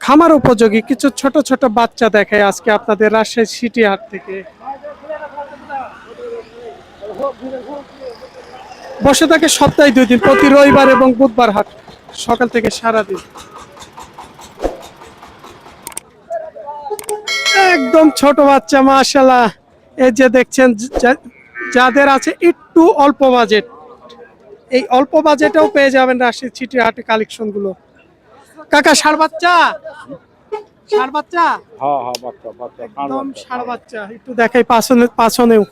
খামার উপযোগী কিছু ছোট ছোট বাচ্চা দেখায় আজকে আপনাদের রাজশাহী সিটি হাট থেকে। বসে থাকে সপ্তাহে 2 দিন, প্রতি রবিবার এবং বুধবার হাট, সকাল থেকে সারাদিন। একদম ছোট বাচ্চা মাশাআল্লাহ। এই যে দেখছেন যাদের আছে একটু অল্প বাজেট, এই অল্প বাজেটেও পেয়ে যাবেন রাজশাহী সিটি হাটে কালেকশন গুলো। কাকা ষাঁড় বাচ্চা, ষাঁড় বাচ্চা, হ্যাঁ হ্যাঁ বাচ্চা বাচ্চা একদম ষাঁড় বাচ্চা। একটু দেখাই পাছনেও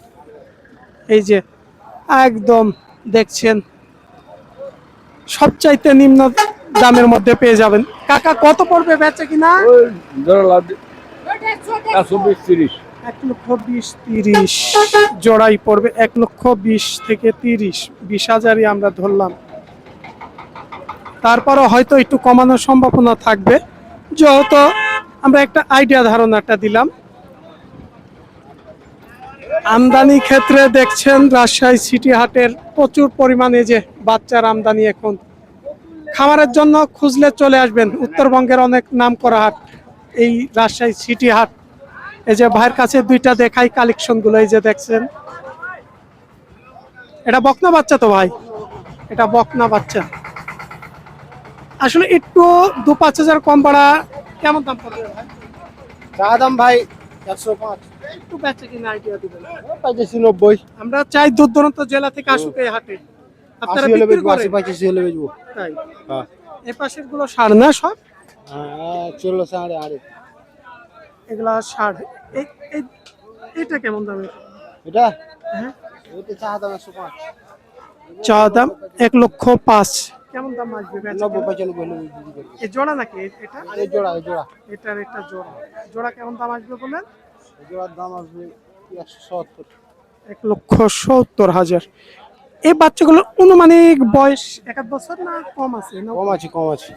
এই যে একদম দেখছেন সবচাইতে নিম্ন দামের মধ্যে পেয়ে যাবেন। কাকা কত পড়বে বেচে কিনা? ওই ধরো 120-30 1,20,30 জোড়াই পড়বে। 1,20,000 থেকে 30,000-20,000ই আমরা ধরলাম। তারপরে হয়তো একটু কমানোর সম্ভাবনা থাকবে, যেহেতু আমরা একটা আইডিয়া ধারণাটা দিলাম। আমদানি ক্ষেত্রে দেখছেন রাজশাহী সিটি হাটের প্রচুর পরিমাণে যে বাচ্চার আমদানি। এখন খামারের জন্য খুঁজলে চলে আসবেন, উত্তরবঙ্গের অনেক নাম করা হাট এই রাজশাহী সিটি হাট। এই যে ভাইয়ের কাছে দুইটা দেখাই কালেকশন গুলো, এই যে দেখছেন এটা বকনা বাচ্চা তো ভাই, এটা বকনা বাচ্চা। আসলে একটু 2-5 হাজার কম পাড়া কেমন দাম পড়বে ভাই? চা দাম ভাই 105, একটু বেচে কিনা আইডিয়া দিবেন। 85-90, আমরা চাই দূর দূরান্ত জেলা থেকে আসুক এই হাটে। আপনারা 80 হলে বিক্রি বেচবো, করেন? 80-85 হলে বেচবো। তাই হ্যাঁ এই পাশের গুলো ষাঁড় না সব? হ্যাঁ, চলো সাড়ে আড়ে। এগুলা ষাঁড়। এটা কেমন দামে? এটা হ্যাঁ, এটা চা দাম 105, চা দাম 1,05,000। কেমন দাম আসবে বেচে কিনা? 90-95 হলে বিক্রি করবো। এই জোড়া নাকি এটা? এই জোড়া, এই জোড়া, এটার একটা জোড়া। জোড়া কেমন দাম আসবে বলেন? এই জোড়ার দাম আসবে 170। 1,70,000। এই বাচ্চাগুলোর অনুমানিক বয়স 1 বছর না কম আছে? না কম আছে, কম আছে।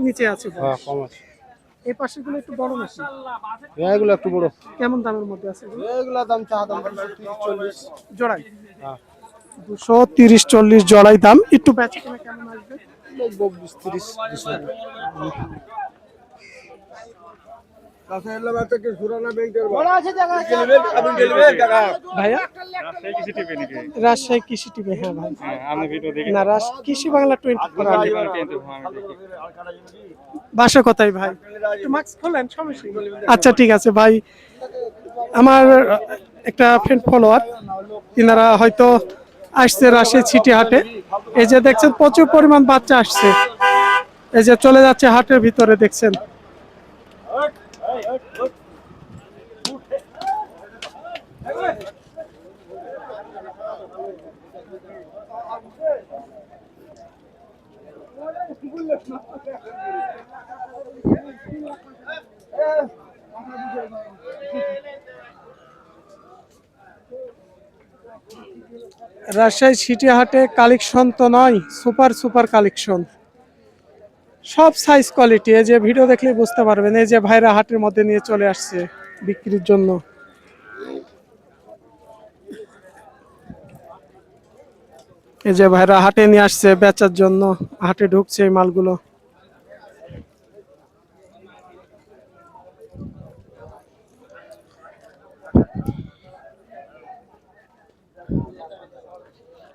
নিচে আছে হ্যাঁ বয়স? কম আছে। এই পাশের গুলো একটু বড় নাকি? এগুলো একটু বড়। কেমন দামের মধ্যে আছে এগুলো? এগুলা দাম চা দাম 230-40। জোড়াই হ্যাঁ 230-40 জোড়াই দাম। একটু বেচে কিনা কেমন আসবে? বেচবো 20-30। ভাইয়া রাজশাহী কৃষি টিভি। হ্যাঁ ভাই, না কৃষি বাংলা 24। বাসা কোথায় ভাই? একটু মাস্ক খোলেন, সমস্যা নেই। আচ্ছা ঠিক আছে ভাই, আমার একটা ফ্রেন্ড ফলোয়ার, তিনারা হয়তো আসছে রাজশাহী সিটি হাটে। এই যে দেখছেন প্রচুর পরিমাণ বাচ্চা আসছে, এই যে চলে যাচ্ছে হাটের ভিতরে দেখছেন। রাজশাহী সিটি হাটে কালেকশন তো নয়, সুপার সুপার কালেকশন, সব সাইজ কোয়ালিটি। এই যে ভিডিও দেখলে বুঝতে পারবেন। এই যে ভাইরা হাটের মধ্যে নিয়ে চলে আসছে বিক্রির জন্য। এই যে ভাইরা হাটে নিয়ে আসছে বেচার জন্য, হাটে ঢুকছে এই মালগুলো।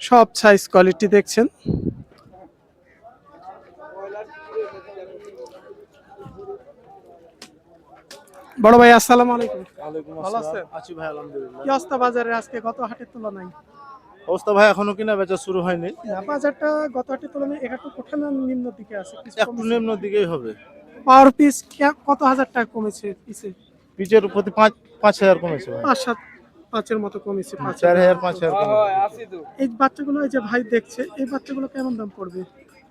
সব সাইজ কোয়ালিটি দেখছেন। বড় ভাই আসসালামু আলাইকুম। ভালো আছেন? আছি ভাই আলহামদুলিল্লাহ। কি অবস্থা বাজারে আজকে গত হাটের তুলনায়? অবস্থা ভাই এখনো কিনা বেচা শুরু হয়নি, না, বাজারটা গত হাটের তুলনায় একটু ওঠানো নিম্ন দিকে আছে, একটু নিম্ন দিকেই হবে। পার পিস কত হাজার টাকা কমেছে পিসে? পিচের প্রতি 5,000 কমেছে ভাই। 5-7-5-এর মতো কমেছে। 4,000-5,000 কমেছে। এই বাচ্চাগুলো এই যে ভাই দেখছে, এই বাচ্চাগুলো কেমন দাম পড়বে?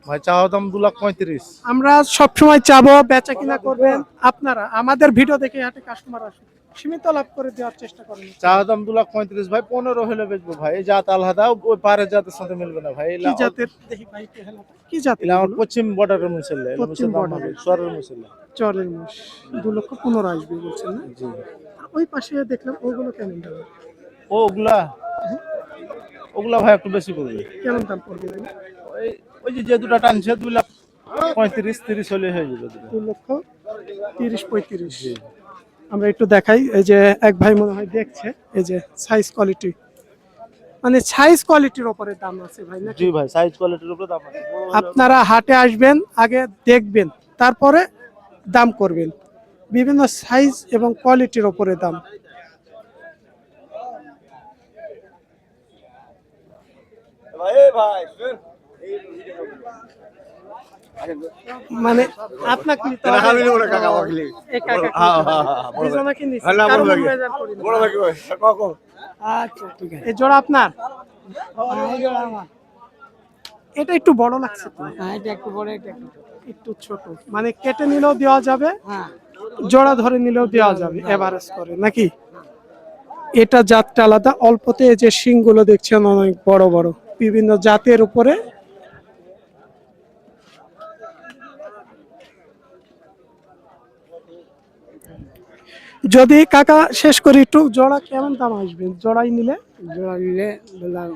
ভাই চাওয়া দাম 2,35,000। আমরা সবসময় চাবো বেচা কিনা করবেন আপনারা, আমাদের ভিডিও দেখে হাটে কাস্টমার আসুন, সীমিত লাভ করে দেওয়ার চেষ্টা করেন। চাওয়া দাম 2,35,000 ভাই, 15 হলে বেচবো ভাই। এই জাত আলাদা, ওই পারের জাতের সাথে মিলবে না ভাই। কি জাতের দেখি ভাই, কি জাতের? আমার পশ্চিম বর্ডারের মুসল্লা, পশ্চিম বর্ডারের সরের মুসল্লা। চরের মোষ 2,15,000 আসবে বলছেন না? জি। ওই পাশে দেখলাম ওগুলো কেমন দাম? ওগুলা ওগুলা ভাই একটু বেশি পড়বে। কেমন দাম পড়বে? ওই ওই যে দুটা টানছে 2,00,000 35-30 হলে হয়ে যাবে দুটো। 2,30,35। আমরা একটু দেখাই, এই যে এক ভাই মনে হয় দেখছে, এই যে সাইজ কোয়ালিটি, মানে সাইজ কোয়ালিটির উপরে দাম আছে ভাই নাকি? জি ভাই, সাইজ কোয়ালিটির উপরে দাম আছে। আপনারা হাটে আসবেন, আগে দেখবেন, তারপরে দাম করবেন। বিভিন্ন সাইজ এবং কোয়ালিটির উপরে দাম। মানে আপনাকে নিতে হবে। এই কাকা দুজনকে নিছি, কারো মন বেজার করি না। আচ্ছা ঠিক আছে, এই জোড়া আপনার? এটা একটু বড় লাগছে তো। এটা একটু বড়, এটা একটু ছোট, মানে কেটে নিলেও দেওয়া যাবে, হ্যাঁ। জোড়া ধরে নিলেও দেওয়া যাবে, এভারেজ করে নাকি? এটা জাতটা আলাদা, অল্পতে এই যে শিংগুলো দেখছেন অনেক বড় বড়, বিভিন্ন জাতের উপরে। যদি কাকা শেষ করি একটু, জোড়া কেমন দাম আসবে জোড়াই নিলে? জোড়া নিলে বললাম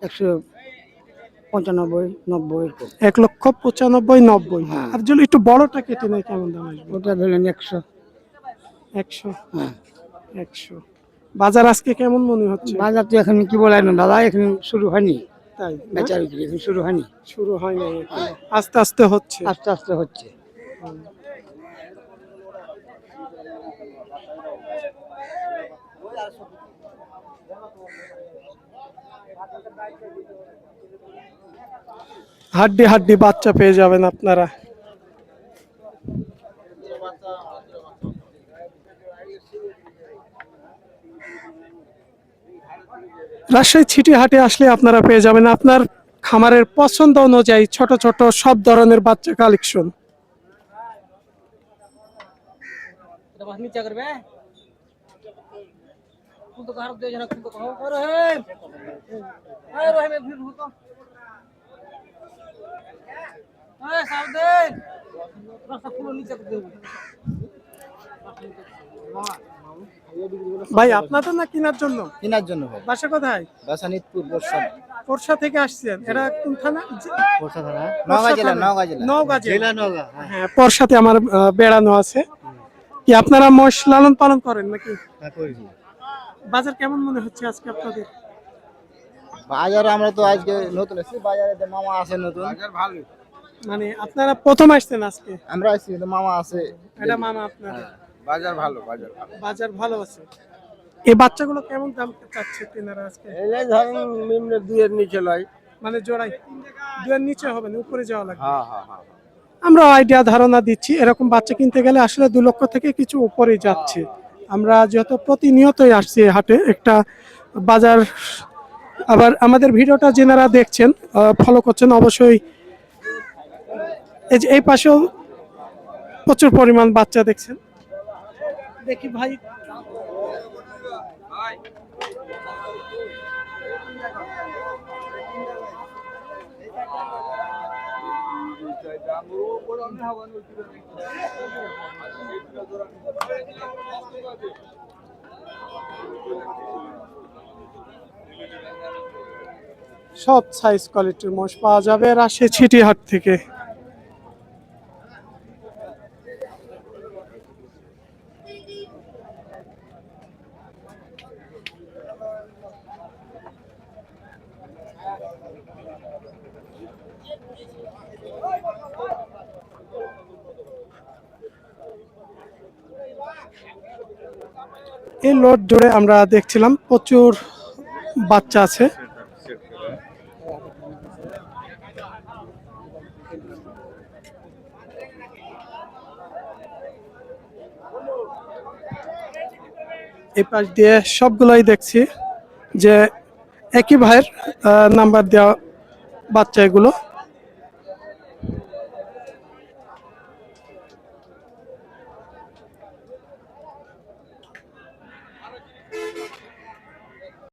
195-90 এরকম। 1,95,90। হ্যাঁ। আর যদি একটু বড়টা কেটে নেয় কেমন দাম আসবে? ওটা ধরলেন 100। 100। হ্যাঁ। 100। বাজার আজকে কেমন মনে হচ্ছে? বাজার তো এখন কি বলাই না দাদা, এখন শুরু হয়নি, তাই না? বেচা বিক্রি এখন শুরু হয়নি, শুরু হয় নাই এখনো। আস্তে আস্তে হচ্ছে। আস্তে আস্তে হচ্ছে। হাড্ডি হাড্ডি বাচ্চা পেয়ে যাবেন আপনারা। রাজশাহী ছিটি হাটে আসলে আপনারা পেয়ে যাবেন আপনার খামারের পছন্দ অনুযায়ী ছোট ছোট সব ধরনের বাচ্চা কালেকশন। ভাই আপনাদের না কেনার জন্য? কেনার জন্য ভাই। বাসা কোথায়? বাসানিতপুর বর্ষা। পোরশা থেকে আসছেন? এটা কোন থানা? বর্ষা থানা, নওগাঁ জেলা, নওগাঁ জেলা। নওগাঁ জেলা। জেলা নওগাঁ। হ্যাঁ, পোরশাতে আমার বেড়ানো আছে। কি আপনারা মোষ লালন পালন করেন নাকি? হ্যাঁ, করি। বাজার কেমন মনে হচ্ছে আজকে আপনাদের? বাজারে আমরা তো আজকে নতুন এসেছি, বাজারে যে মামা আছে নতুন। বাজার ভালো। মানে আপনারা প্রথম আসছেন আজকে? আমরা আসছি, তো মামা আছে। এটা মামা আপনাদের? বাজার ভালো, বাজার ভালো। বাজার ভালো আছে। এই বাচ্চাগুলো কেমন দাম চাচ্ছে তেনারা আজকে? এই ধরুন নিম্ন 2 এর নিচে লয়। মানে জোড়াই 2 এর নিচে হবে না, উপরে যাওয়া লাগবে? হ্যাঁ হ্যাঁ হ্যাঁ। আমরা আইডিয়া ধারণা দিচ্ছি, এরকম বাচ্চা কিনতে গেলে আসলে 2 লক্ষ থেকে কিছু উপরে যাচ্ছে। আমরা যেহেতু প্রতিনিয়তই আসছি এই হাটে, একটা বাজার, আবার আমাদের ভিডিওটা যারা দেখছেন ফলো করছেন অবশ্যই। এই যে এই পাশেও প্রচুর পরিমাণ বাচ্চা দেখছেন। দেখি ভাই, সব সাইজ কোয়ালিটির মোষ পাওয়া যাবে রাজশাহী ছিটি হাট থেকে। এই লোড জুড়ে আমরা দেখছিলাম প্রচুর বাচ্চা আছে। এই পাশ দিয়ে সবগুলাই দেখছি যে একই ভাইয়ের নাম্বার দেওয়া বাচ্চা এগুলো।